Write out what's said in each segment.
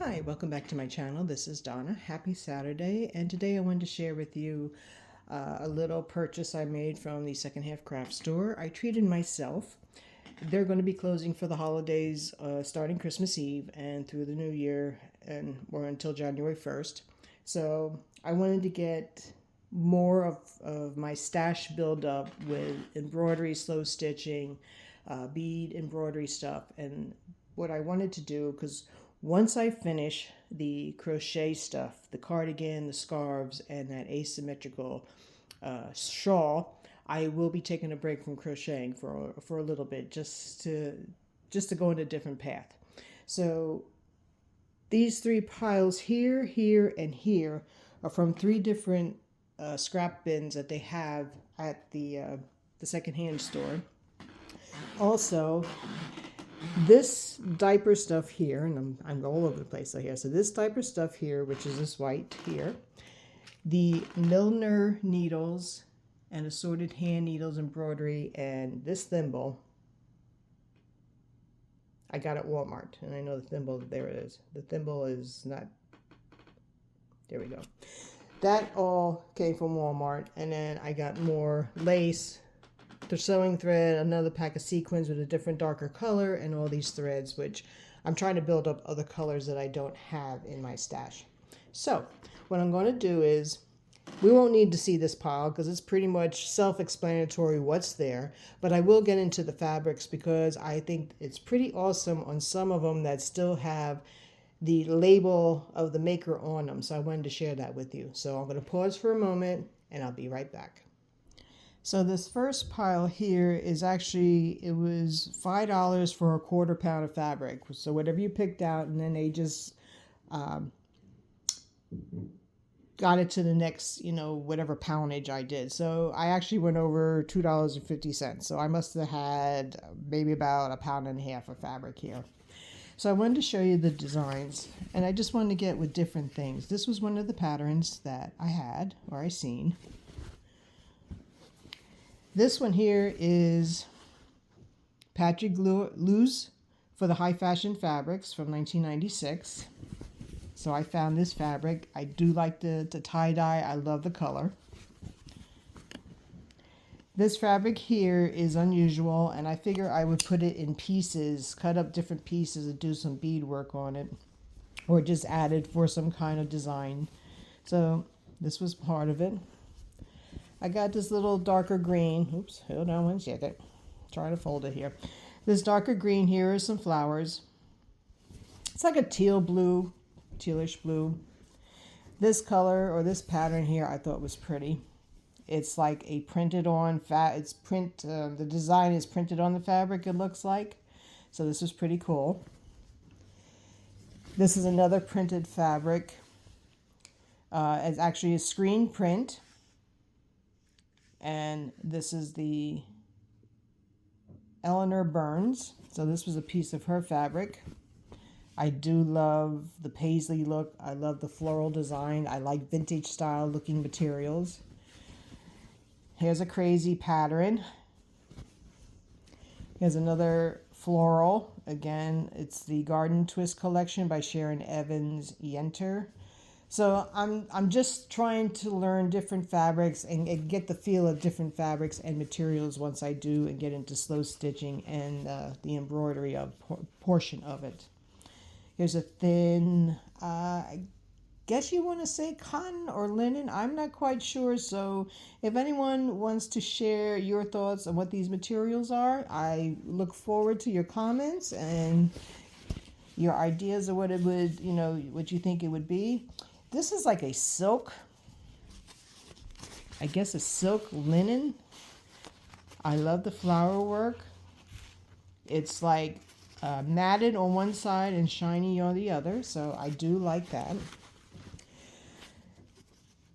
Hi, welcome back to my channel. This is Donna. Happy Saturday, and today I wanted to share with you a little purchase I made from the Second Half Craft Store. I treated myself. They're going to be closing for the holidays starting Christmas Eve and through the new year or until January 1st. So I wanted to get more of my stash build up with embroidery, slow stitching, bead embroidery stuff. And what I wanted to do, because once I finish the crochet stuff, the cardigan, the scarves, and that asymmetrical shawl, I will be taking a break from crocheting for a little bit, just to go in a different path. So these three piles here, here, and here are from three different scrap bins that they have at the secondhand store. Also, this diaper stuff here, and I'm all over the place here. So this diaper stuff here, which is this white here, the Milner needles and assorted hand needles embroidery, and this thimble I got at Walmart. And I know the thimble, there it is. The thimble is not, there we go. That all came from Walmart. And then I got more lace, the sewing thread, another pack of sequins with a different darker color, and all these threads, which I'm trying to build up other colors that I don't have in my stash. So what I'm going to do is, we won't need to see this pile because it's pretty much self-explanatory what's there, but I will get into the fabrics because I think it's pretty awesome on some of them that still have the label of the maker on them. So I wanted to share that with you. So I'm going to pause for a moment and I'll be right back. So this first pile here is actually, it was $5 for a quarter pound of fabric. So whatever you picked out, and then they just got it to the next, whatever poundage I did. So I actually went over $2.50. So I must have had maybe about a pound and a half of fabric here. So I wanted to show you the designs, and I just wanted to get with different things. This was one of the patterns that I had, or I seen. This one here is Patrick Luz for the High Fashion Fabrics from 1996. So I found this fabric. I do like the tie-dye. I love the color. This fabric here is unusual, and I figure I would put it in pieces, cut up different pieces and do some beadwork on it, or just add it for some kind of design. So this was part of it. I got this little darker green. Oops, hold on one second. Trying to fold it here. This darker green here is some flowers. It's like a teal blue, tealish blue. This color or this pattern here I thought was pretty. It's like a printed on the design is printed on the fabric, it looks like. So this is pretty cool. This is another printed fabric. It's actually a screen print. And this is the Eleanor Burns. So this was a piece of her fabric. I do love the paisley look. I love the floral design. I like vintage style looking materials. Here's a crazy pattern. Here's another floral. Again, it's the Garden Twist collection by Sharon Evans Yenter. So I'm just trying to learn different fabrics and get the feel of different fabrics and materials once I do and get into slow stitching and the embroidery portion of it. Here's a thin, I guess you want to say cotton or linen. I'm not quite sure. So if anyone wants to share your thoughts on what these materials are, I look forward to your comments and your ideas of what it would, what you think it would be. This is like a silk, I guess a silk linen. I love the flower work. It's like matted on one side and shiny on the other, so I do like that.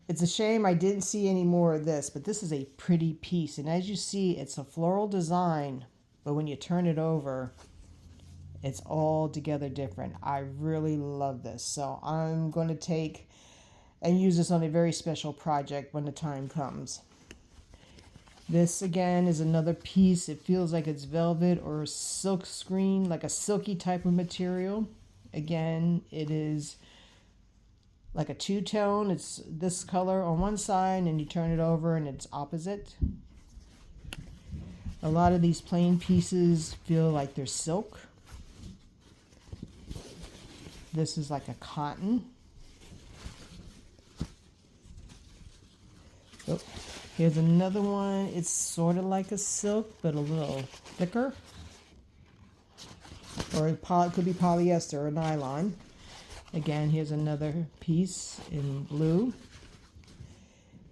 It's a shame I didn't see any more of this, but this is a pretty piece. And as you see, it's a floral design, but when you turn it over, it's all together different. I really love this. So I'm going to take and use this on a very special project when the time comes. This again is another piece. It feels like it's velvet or silk screen, like a silky type of material. Again, it is like a two-tone. It's this color on one side, and you turn it over and it's opposite. A lot of these plain pieces feel like they're silk. This is like a cotton. Oh, here's another one. It's sort of like a silk, but a little thicker. Or it could be polyester or nylon. Again, here's another piece in blue.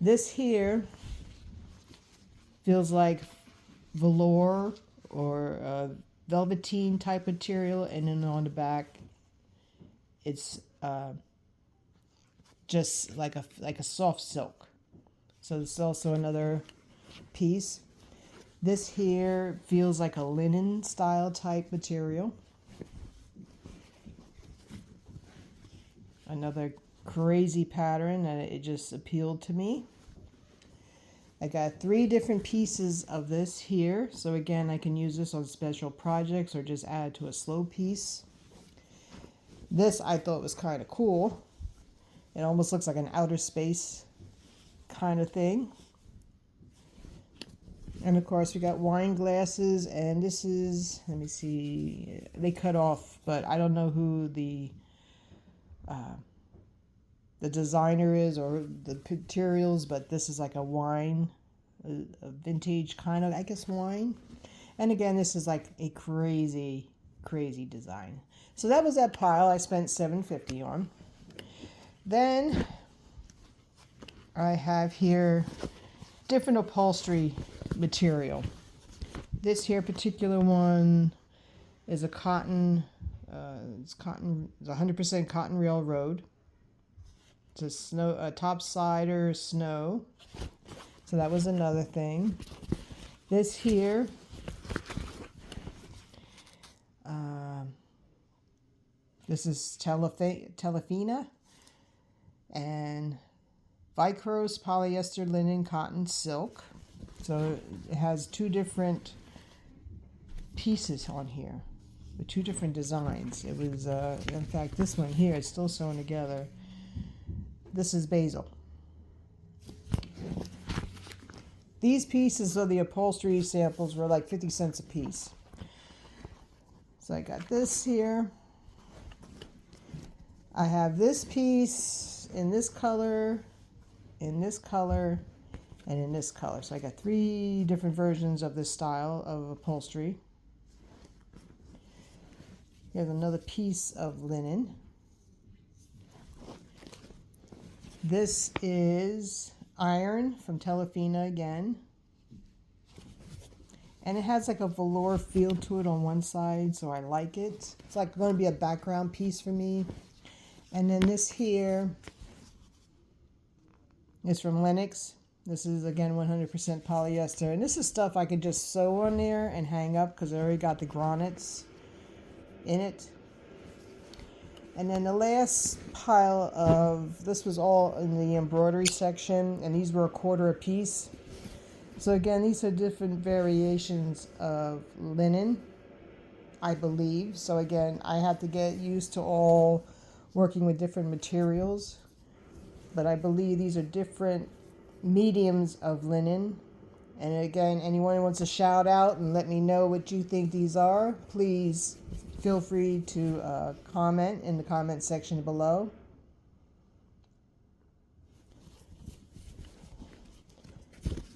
This here feels like velour or velveteen type material, and then on the back, it's just like a soft silk. So this is also another piece. This here feels like a linen style type material. Another crazy pattern, and it just appealed to me. I got 3 different pieces of this here. So again, I can use this on special projects or just add to a slow piece. This I thought was kind of cool. It almost looks like an outer space kind of thing. And of course we got wine glasses, and this is, let me see, they cut off, but I don't know who the designer is or the materials, but this is like a wine, a vintage kind of, I guess, wine. And again, this is like a crazy design. So that was that pile I spent $7.50 on. Then I have here different upholstery material. This here particular one is a cotton, it's 100% cotton railroad. It's a topsider snow. So that was another thing. This here, this is Telefina and Vicros polyester linen cotton silk. So it has 2 different pieces on here with 2 different designs. It was, in fact, this one here is still sewn together. This is basil. These pieces of the upholstery samples were like 50 cents a piece. So I got this here. I have this piece in this color, in this color, and in this color. So I got 3 different versions of this style of upholstery. Here's another piece of linen. This is iron from Telefina again. And it has like a velour feel to it on one side, so I like it. It's like going to be a background piece for me. And then this here is from Lennox. This is again 100% polyester. And this is stuff I could just sew on there and hang up because I already got the grommets in it. And then the last pile of, this was all in the embroidery section, and these were $1/4 a piece. So again, these are different variations of linen, I believe. So again, I have to get used to all working with different materials. But I believe these are different mediums of linen. And again, anyone who wants to shout out and let me know what you think these are, please feel free to comment in the comment section below.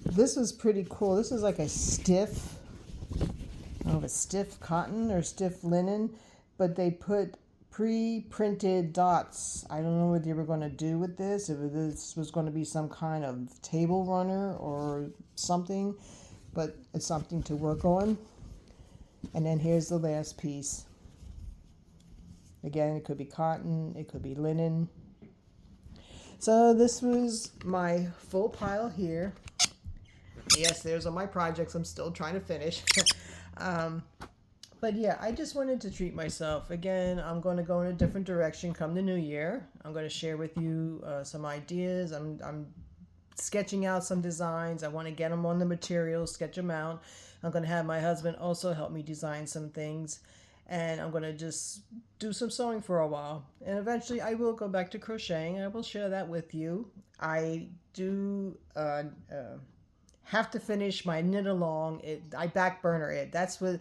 This was pretty cool. This is like a stiff, I don't know if it's stiff cotton or stiff linen, but they put pre-printed dots. I don't know what they were going to do with this, if this was going to be some kind of table runner or something, but it's something to work on. And then here's the last piece. Again, it could be cotton, it could be linen. So this was my full pile here. Yes, there's all my projects I'm still trying to finish. But yeah, I just wanted to treat myself. Again, I'm going to go in a different direction come the new year. I'm going to share with you some ideas. I'm sketching out some designs. I want to get them on the materials, sketch them out. I'm going to have my husband also help me design some things. and I'm going to just do some sewing for a while. And eventually I will go back to crocheting. I will share that with you. I do have to finish my knit along. I back burner it. That's what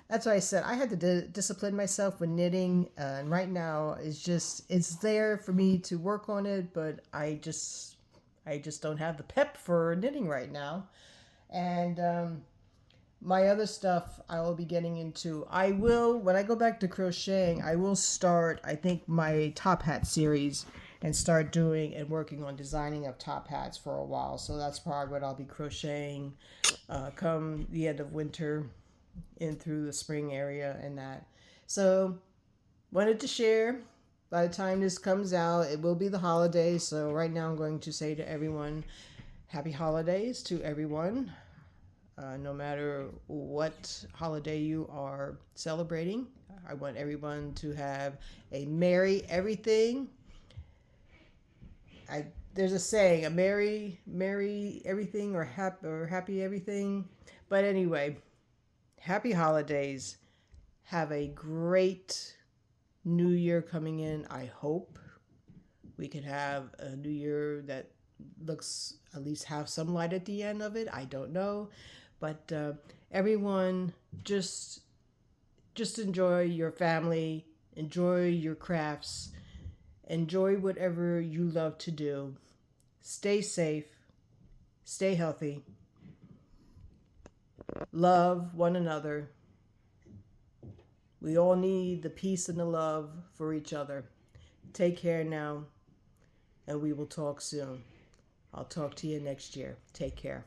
I said. I had to discipline myself with knitting, and right now it's there for me to work on it, but I just don't have the pep for knitting right now. And my other stuff I will be getting into. I will, when I go back to crocheting, I will start, I think, my top hat series and start doing and working on designing of top hats for a while. So that's probably what I'll be crocheting come the end of winter in through the spring area and that. So wanted to share. By the time this comes out, it will be the holidays. So right now I'm going to say to everyone, happy holidays to everyone. No matter what holiday you are celebrating, I want everyone to have a merry everything. There's a saying, a merry everything or happy everything. But anyway, happy holidays. Have a great new year coming in. I hope we can have a new year that looks at least have some light at the end of it. I don't know. But everyone, just enjoy your family, enjoy your crafts, enjoy whatever you love to do. Stay safe, stay healthy, love one another. We all need the peace and the love for each other. Take care now, and we will talk soon. I'll talk to you next year. Take care.